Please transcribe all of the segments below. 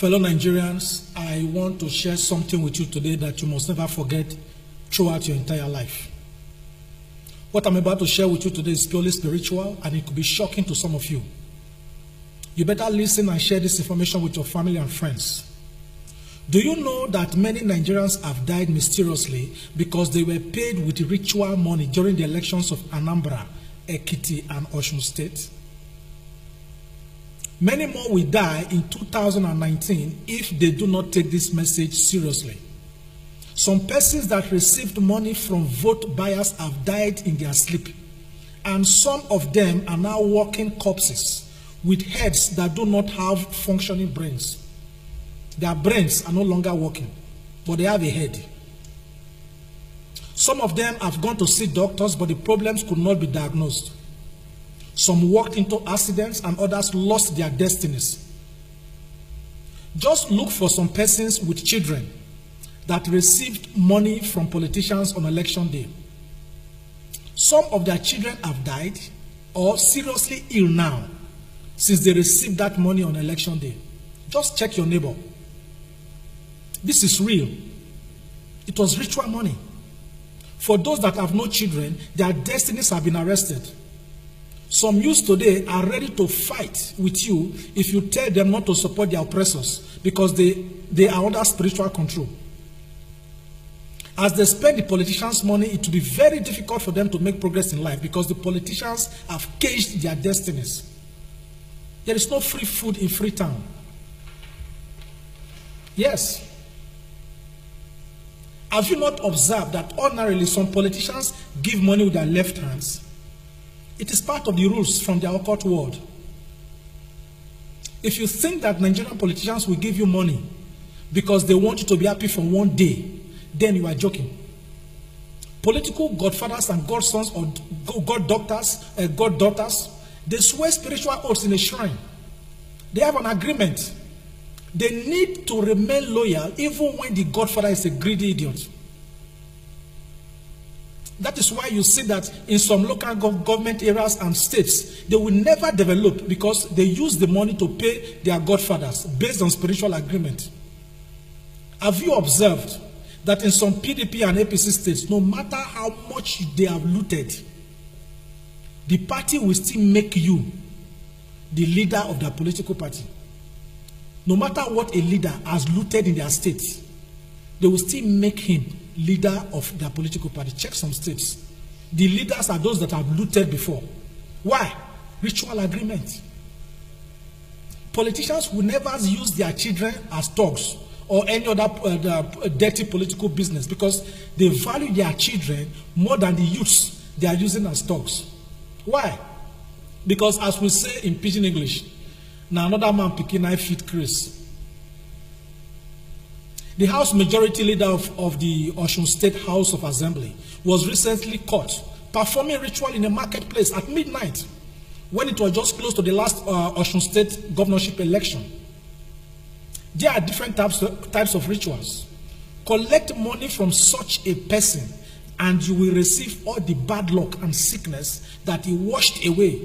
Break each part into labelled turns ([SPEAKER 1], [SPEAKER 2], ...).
[SPEAKER 1] Fellow Nigerians, I want to share something with you today that you must never forget throughout your entire life. What I'm about to share with you today is purely spiritual, and it could be shocking to some of you. You better listen and share this information with your family and friends. Do you know that many Nigerians have died mysteriously because they were paid with ritual money during the elections of Anambra, Ekiti, and Osun State? Many more will die in 2019 if they do not take this message seriously. Some persons that received money from vote buyers have died in their sleep, and some of them are now walking corpses with heads that do not have functioning brains. Their brains are no longer working, but they have a head. Some of them have gone to see doctors, but the problems could not be diagnosed. Some walked into accidents and others lost their destinies. Just look for some persons with children that received money from politicians on election day. Some of their children have died or seriously ill now since they received that money on election day. Just check your neighbor. This is real. It was ritual money. For those that have no children, their destinies have been arrested. Some youths today are ready to fight with you if you tell them not to support their oppressors because they are under spiritual control. As they spend the politicians' money, it will be very difficult for them to make progress in life because the politicians have caged their destinies. There is no free food in Freetown. Yes. Have you not observed that ordinarily some politicians give money with their left hands? It is part of the rules from the occult world. If you think that Nigerian politicians will give you money because they want you to be happy for one day, then you are joking. Political godfathers and godsons or goddaughters, they swear spiritual oaths in a shrine. They have an agreement. They need to remain loyal even when the godfather is a greedy idiot. That is why you see that in some local government areas and states, they will never develop because they use the money to pay their godfathers based on spiritual agreement. Have you observed that in some PDP and APC states, no matter how much they have looted, the party will still make you the leader of their political party? No matter what a leader has looted in their state, they will still make him leader of their political party. Check some states. The leaders are those that have looted before. Why? Ritual agreement. Politicians will never use their children as thugs or any other dirty political business because they value their children more than the youths they are using as thugs. Why? Because as we say in Pidgin English, now another man picking I fit Chris. The House Majority Leader of the Osun State House of Assembly was recently caught performing ritual in a marketplace at midnight when it was just close to the last Osun State governorship election. There are different types of rituals. Collect money from such a person and you will receive all the bad luck and sickness that he washed away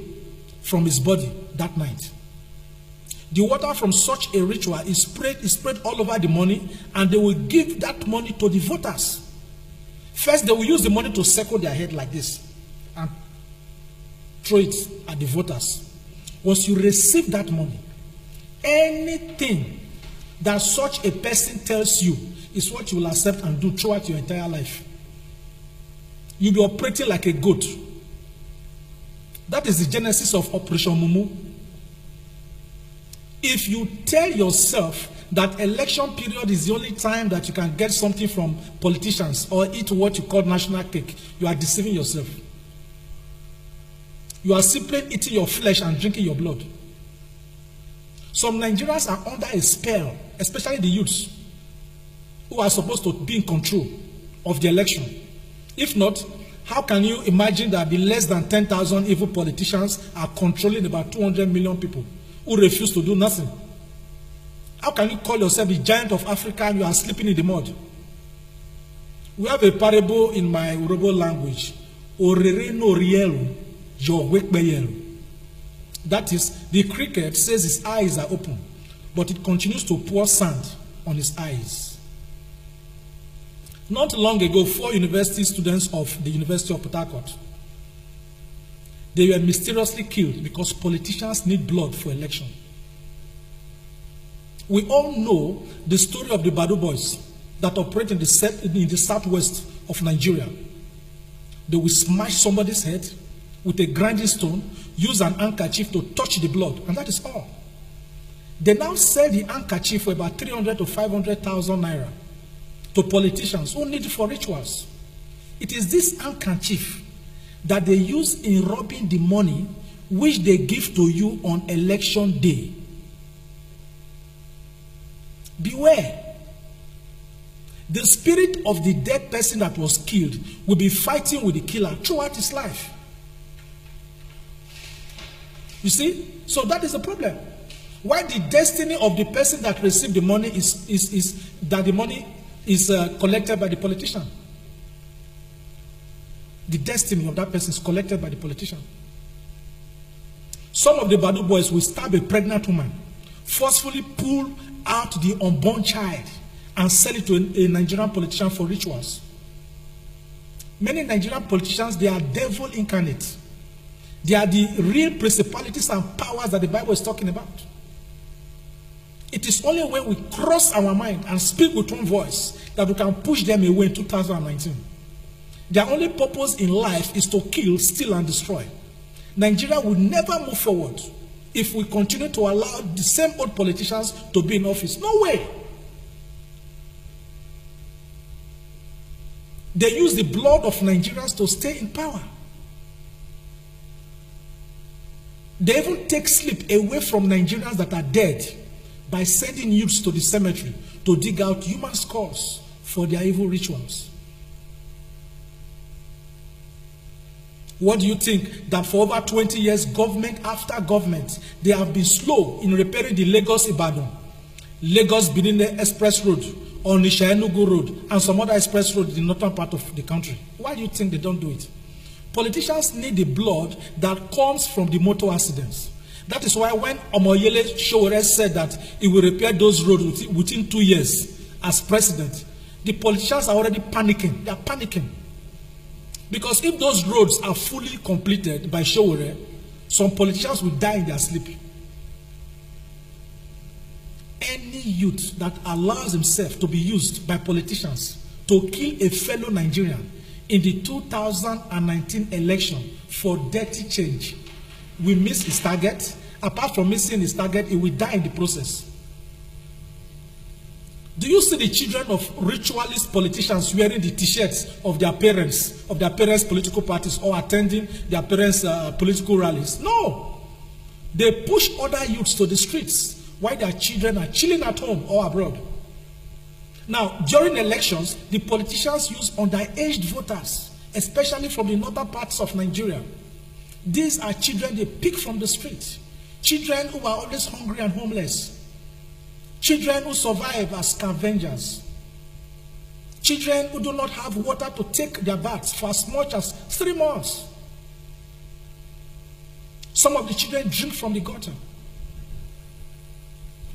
[SPEAKER 1] from his body that night. The water from such a ritual is spread all over the money, and they will give that money to the voters. First, they will use the money to circle their head like this and throw it at the voters. Once you receive that money, anything that such a person tells you is what you will accept and do throughout your entire life. You'll be operating like a goat. That is the genesis of Operation Mumu. If you tell yourself that election period is the only time that you can get something from politicians or eat what you call national cake, you are deceiving yourself. You are simply eating your flesh and drinking your blood. Some Nigerians are under a spell, especially the youths, who are supposed to be in control of the election. If not, how can you imagine that the less than 10,000 evil politicians are controlling about 200 million people who refuse to do nothing? How can you call yourself the giant of Africa and you are sleeping in the mud? We have a parable in my Urhobo language. Orere no rielu, jo wekbeyelu. That is, the cricket says his eyes are open, but it continues to pour sand on his eyes. Not long ago, 4 university students of the University of Port Harcourt, they were mysteriously killed because politicians need blood for election. We all know the story of the Badu boys that operate in the southwest of Nigeria. They will smash somebody's head with a grinding stone, use an handkerchief to touch the blood, and that is all. They now sell the handkerchief for about 300 to 500,000 naira to politicians who need it for rituals. It is this handkerchief that they use in robbing the money which they give to you on election day. Beware. The spirit of the dead person that was killed will be fighting with the killer throughout his life. You see? So that is the problem. Why the destiny of the person that received the money is that the money is collected by the politician. The destiny of that person is collected by the politician. Some of the Badu boys will stab a pregnant woman, forcefully pull out the unborn child, and sell it to a Nigerian politician for rituals. Many Nigerian politicians, they are devil incarnate. They are the real principalities and powers that the Bible is talking about. It is only when we cross our mind and speak with one voice that we can push them away in 2019. Their only purpose in life is to kill, steal, and destroy. Nigeria will never move forward if we continue to allow the same old politicians to be in office. No way. They use the blood of Nigerians to stay in power. They even take sleep away from Nigerians that are dead by sending youths to the cemetery to dig out human skulls for their evil rituals. What do you think? That for over 20 years, government after government, they have been slow in repairing the Lagos-Ibadan, Lagos-Benin Express Road, Onitsha-Enugu Road, and some other express road in the northern part of the country. Why do you think they don't do it? Politicians need the blood that comes from the motor accidents. That is why when Omoyele Sowore said that he will repair those roads within 2 years as president, the politicians are already panicking. They are panicking. Because if those roads are fully completed by Sowore, some politicians will die in their sleep. Any youth that allows himself to be used by politicians to kill a fellow Nigerian in the 2019 election for dirty change will miss his target. Apart from missing his target, he will die in the process. Do you see the children of ritualist politicians wearing the t-shirts of their parents' political parties, or attending their parents' political rallies? No. They push other youths to the streets while their children are chilling at home or abroad. Now, during elections, the politicians use underage voters, especially from the northern parts of Nigeria. These are children they pick from the street. Children who are always hungry and homeless. Children who survive as scavengers. Children who do not have water to take their baths for as much as 3 months. Some of the children drink from the gutter.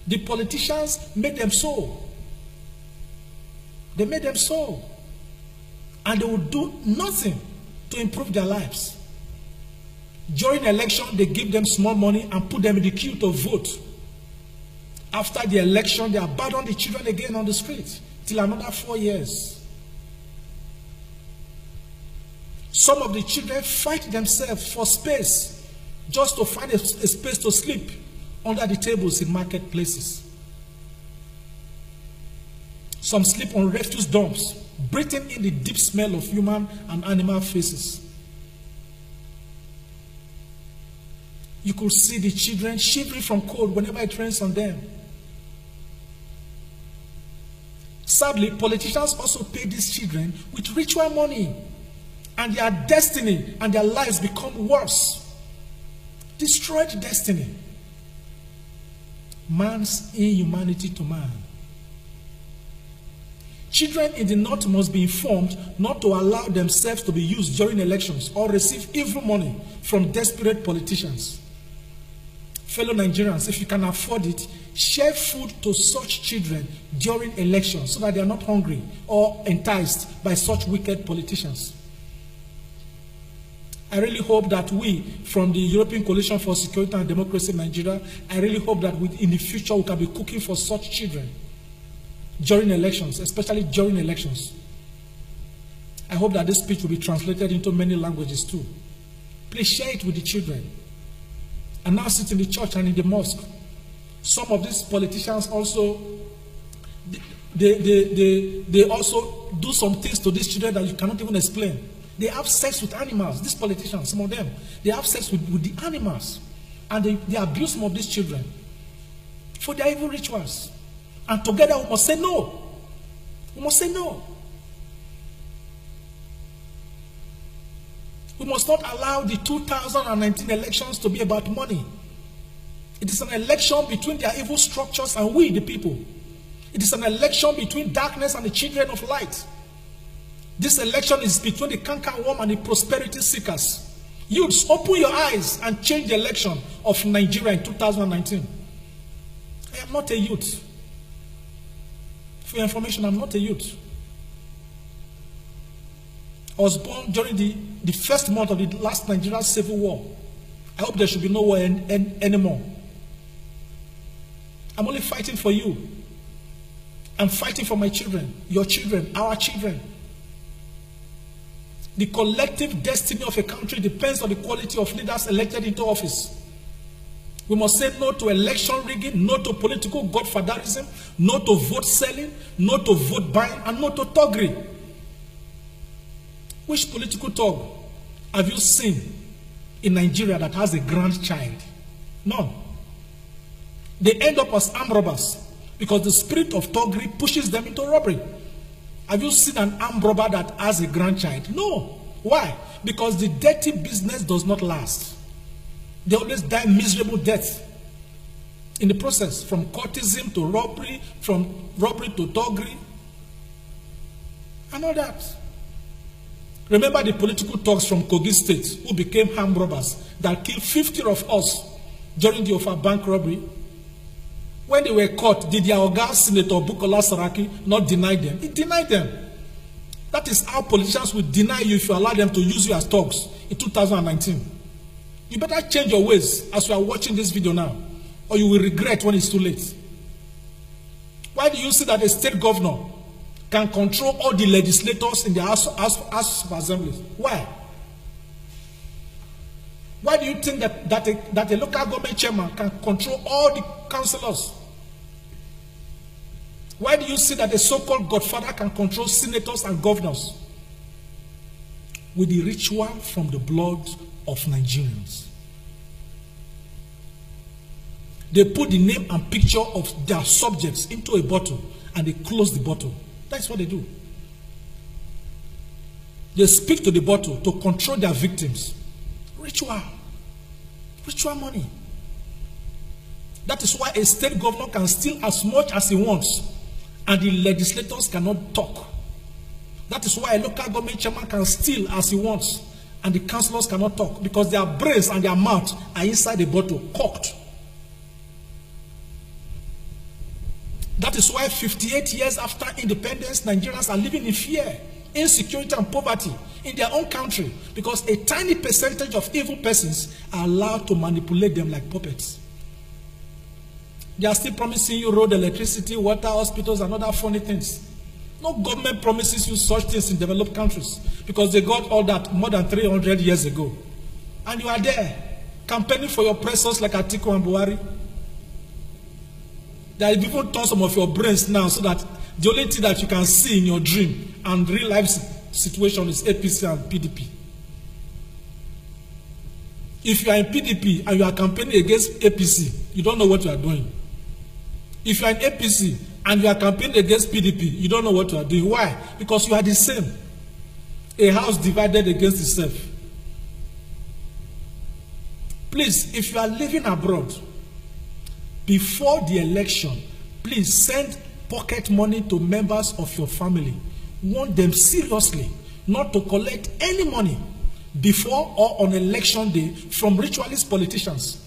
[SPEAKER 1] The politicians made them so. They made them so. And they will do nothing to improve their lives. During election, they give them small money and put them in the queue to vote. After the election, they abandon the children again on the street till another 4 years. Some of the children fight themselves for space just to find a space to sleep under the tables in marketplaces. Some sleep on refuse dumps, breathing in the deep smell of human and animal faces. You could see the children shivering from cold whenever it rains on them. Sadly, politicians also pay these children with ritual money, and their destiny and their lives become worse. Destroyed destiny. Man's inhumanity to man. Children in the north must be informed not to allow themselves to be used during elections or receive evil money from desperate politicians. fellow Nigerians, if you can afford it, share food to such children during elections so that they are not hungry or enticed by such wicked politicians. I really hope that we, from the European Coalition for Security and Democracy in Nigeria, I really hope that in the future we can be cooking for such children during elections, especially during elections. I hope that this speech will be translated into many languages too. Please share it with the children. Announce it in the church and in the mosque. Some of these politicians also, they also do some things to these children that you cannot even explain. They have sex with animals. These politicians, some of them, they have sex with the animals. And they abuse some of these children for their evil rituals. And together we must say no. We must say no. We must not allow the 2019 elections to be about money. It is an election between their evil structures and we, the people. It is an election between darkness and the children of light. This election is between the cankerworm and the prosperity seekers. Youths, open your eyes and change the election of Nigeria in 2019. I am not a youth. For your information, I'm not a youth. I was born during the first month of the last Nigerian civil war. I hope there should be no war anymore. I'm only fighting for you. I'm fighting for my children, your children, our children. The collective destiny of a country depends on the quality of leaders elected into office. We must say no to election rigging, no to political godfatherism, no to vote selling, no to vote buying, and no to thuggery. Which political thug have you seen in Nigeria that has a grandchild? None. They end up as armed robbers because the spirit of thuggery pushes them into robbery. Have you seen an armed robber that has a grandchild? No. Why? Because the dirty business does not last. They always die miserable deaths in the process, from courtesan to robbery, from robbery to thuggery, and all that. Remember the political thugs from Kogi State who became armed robbers that killed 50 of us during the Ofa Bank robbery? When they were caught, did their Oga Senator Bukola Saraki not deny them? He denied them. That is how politicians will deny you if you allow them to use you as thugs in 2019. You better change your ways as you are watching this video now, or you will regret when it's too late. Why do you see that a state governor can control all the legislators in the House of Assembly? Why? Why do you think that a local government chairman can control all the councillors? Why do you see that a so-called godfather can control senators and governors? With the ritual from the blood of Nigerians. They put the name and picture of their subjects into a bottle and they close the bottle. That's what they do. They speak to the bottle to control their victims. Ritual. Ritual money. That is why a state governor can steal as much as he wants and the legislators cannot talk. That is why a local government chairman can steal as he wants and the councillors cannot talk, because their brains and their mouth are inside the bottle, cocked. That is why 58 years after independence, Nigerians are living in fear, insecurity and poverty in their own country, because a tiny percentage of evil persons are allowed to manipulate them like puppets. They are still promising you road, electricity, water, hospitals, and other funny things. No government promises you such things in developed countries, because they got all that more than 300 years ago. And you are there, campaigning for your oppressors like Atiku and Buhari. They have even turned some of your brains now so that the only thing that you can see in your dream and real life situation is APC and PDP. If you are in PDP and you are campaigning against APC, you don't know what you are doing. If you are in APC and you are campaigning against PDP, you don't know what you are doing. Why? Because you are the same. A house divided against itself. Please, if you are living abroad, before the election, please send pocket money to members of your family. Warn them seriously not to collect any money before or on election day from ritualist politicians.